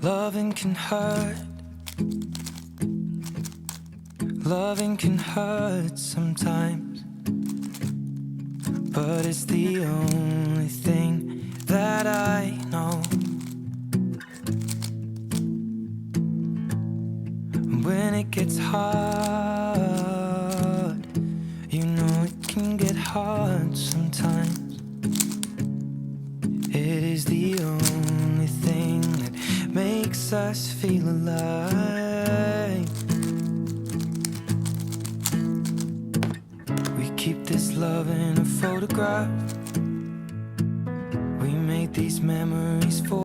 Loving can hurt. Loving can hurt sometimes, but it's the only thing that I know. When it gets hard, you know it can get hard sometimes. It is the only thing that makes us feel alive. We keep this love in a photograph. We made these memories for